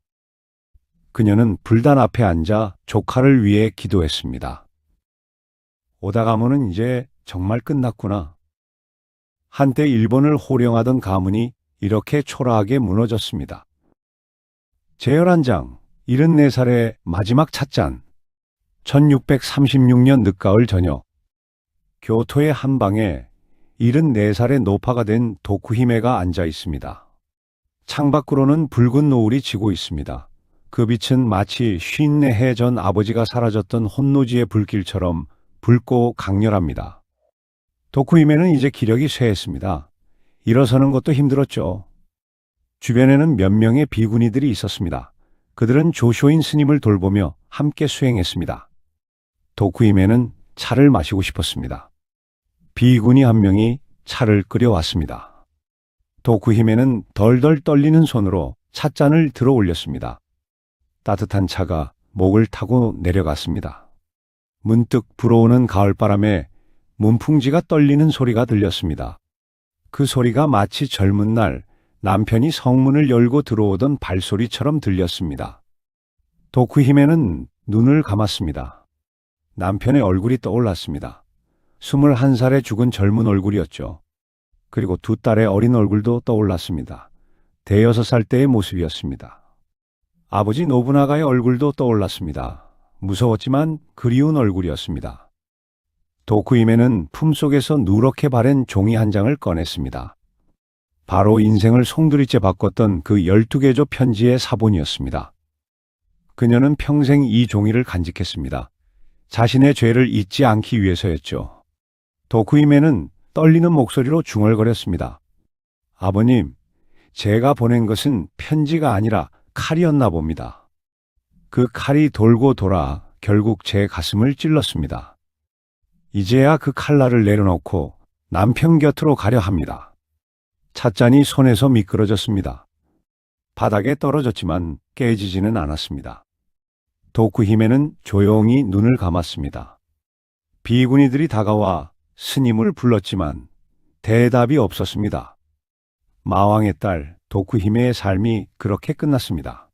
그녀는 불단 앞에 앉아 조카를 위해 기도했습니다. 오다 가문은 이제 정말 끝났구나. 한때 일본을 호령하던 가문이 이렇게 초라하게 무너졌습니다. 제11장 74살의 마지막 찻잔. 1636년 늦가을 저녁, 교토의 한 방에 74살의 노파가 된 도쿠히메가 앉아 있습니다. 창밖으로는 붉은 노을이 지고 있습니다. 그 빛은 마치 54해 전 아버지가 사라졌던 혼노지의 불길처럼 붉고 강렬합니다. 도쿠히메는 이제 기력이 쇠했습니다. 일어서는 것도 힘들었죠. 주변에는 몇 명의 비구니들이 있었습니다. 그들은 조쇼인 스님을 돌보며 함께 수행했습니다. 도쿠히메는 차를 마시고 싶었습니다. 비구니 한 명이 차를 끓여왔습니다. 도쿠히메는 덜덜 떨리는 손으로 찻잔을 들어 올렸습니다. 따뜻한 차가 목을 타고 내려갔습니다. 문득 불어오는 가을바람에 문풍지가 떨리는 소리가 들렸습니다. 그 소리가 마치 젊은 날 남편이 성문을 열고 들어오던 발소리처럼 들렸습니다. 도쿠히메는 눈을 감았습니다. 남편의 얼굴이 떠올랐습니다. 21살에 죽은 젊은 얼굴이었죠. 그리고 두 딸의 어린 얼굴도 떠올랐습니다. 대여섯 살 때의 모습이었습니다. 아버지 노부나가의 얼굴도 떠올랐습니다. 무서웠지만 그리운 얼굴이었습니다. 도쿠히메는 품속에서 누렇게 바랜 종이 한 장을 꺼냈습니다. 바로 인생을 송두리째 바꿨던 그 12개조 편지의 사본이었습니다. 그녀는 평생 이 종이를 간직했습니다. 자신의 죄를 잊지 않기 위해서였죠. 도쿠히메는 떨리는 목소리로 중얼거렸습니다. 아버님, 제가 보낸 것은 편지가 아니라 칼이었나 봅니다. 그 칼이 돌고 돌아 결국 제 가슴을 찔렀습니다. 이제야 그 칼날을 내려놓고 남편 곁으로 가려 합니다. 찻잔이 손에서 미끄러졌습니다. 바닥에 떨어졌지만 깨지지는 않았습니다. 도쿠히메는 조용히 눈을 감았습니다. 비구니들이 다가와 스님을 불렀지만 대답이 없었습니다. 마왕의 딸 도쿠히메의 삶이 그렇게 끝났습니다.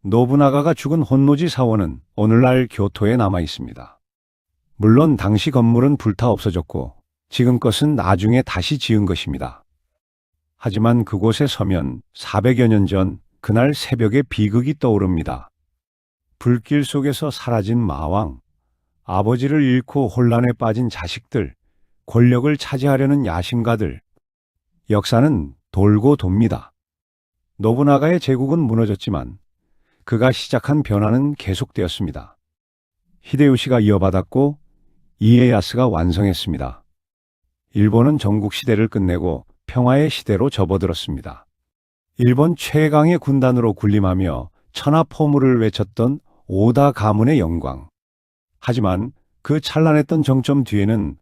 노부나가가 죽은 혼노지 사원은 오늘날 교토에 남아 있습니다. 물론 당시 건물은 불타 없어졌고 지금 것은 나중에 다시 지은 것입니다. 하지만 그곳에 서면 400여 년 전 그날 새벽의 비극이 떠오릅니다. 불길 속에서 사라진 마왕, 아버지를 잃고 혼란에 빠진 자식들, 권력을 차지하려는 야심가들. 역사는 돌고 돕니다. 노부나가의 제국은 무너졌지만 그가 시작한 변화는 계속되었습니다. 히데요시가 이어받았고 이에야스가 완성했습니다. 일본은 전국시대를 끝내고 평화의 시대로 접어들었습니다. 일본 최강의 군단으로 군림하며 천하포물을 외쳤던 오다 가문의 영광. 하지만 그 찬란했던 정점 뒤에는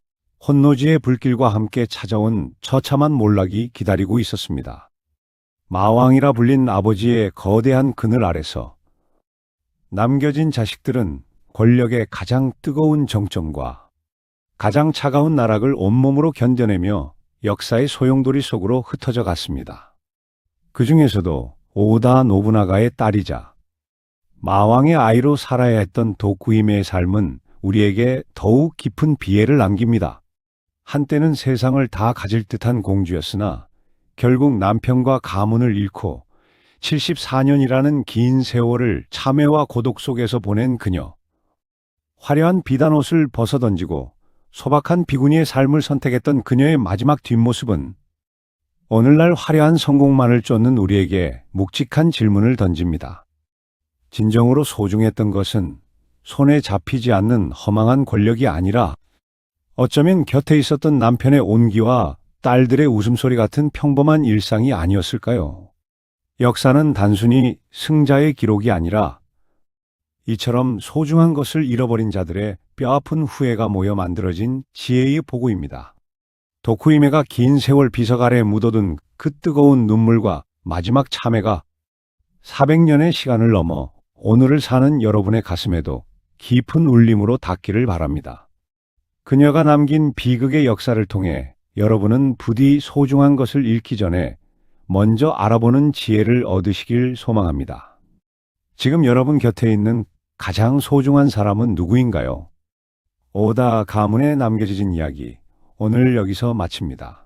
혼노지의 불길과 함께 찾아온 처참한 몰락이 기다리고 있었습니다. 마왕이라 불린 아버지의 거대한 그늘 아래서 남겨진 자식들은 권력의 가장 뜨거운 정점과 가장 차가운 나락을 온몸으로 견뎌내며 역사의 소용돌이 속으로 흩어져 갔습니다. 그 중에서도 오다 노부나가의 딸이자 마왕의 아이로 살아야 했던 도쿠히메의 삶은 우리에게 더욱 깊은 비애를 남깁니다. 한때는 세상을 다 가질 듯한 공주였으나 결국 남편과 가문을 잃고 74년이라는 긴 세월을 참회와 고독 속에서 보낸 그녀. 화려한 비단옷을 벗어던지고 소박한 비구니의 삶을 선택했던 그녀의 마지막 뒷모습은 오늘날 화려한 성공만을 쫓는 우리에게 묵직한 질문을 던집니다. 진정으로 소중했던 것은 손에 잡히지 않는 허망한 권력이 아니라 어쩌면 곁에 있었던 남편의 온기와 딸들의 웃음소리 같은 평범한 일상이 아니었을까요? 역사는 단순히 승자의 기록이 아니라 이처럼 소중한 것을 잃어버린 자들의 뼈아픈 후회가 모여 만들어진 지혜의 보고입니다. 도쿠히메가 긴 세월 비석 아래 묻어둔 그 뜨거운 눈물과 마지막 참회가 400년의 시간을 넘어 오늘을 사는 여러분의 가슴에도 깊은 울림으로 닿기를 바랍니다. 그녀가 남긴 비극의 역사를 통해 여러분은 부디 소중한 것을 잃기 전에 먼저 알아보는 지혜를 얻으시길 소망합니다. 지금 여러분 곁에 있는 가장 소중한 사람은 누구인가요? 오다 가문에 남겨진 이야기, 오늘 여기서 마칩니다.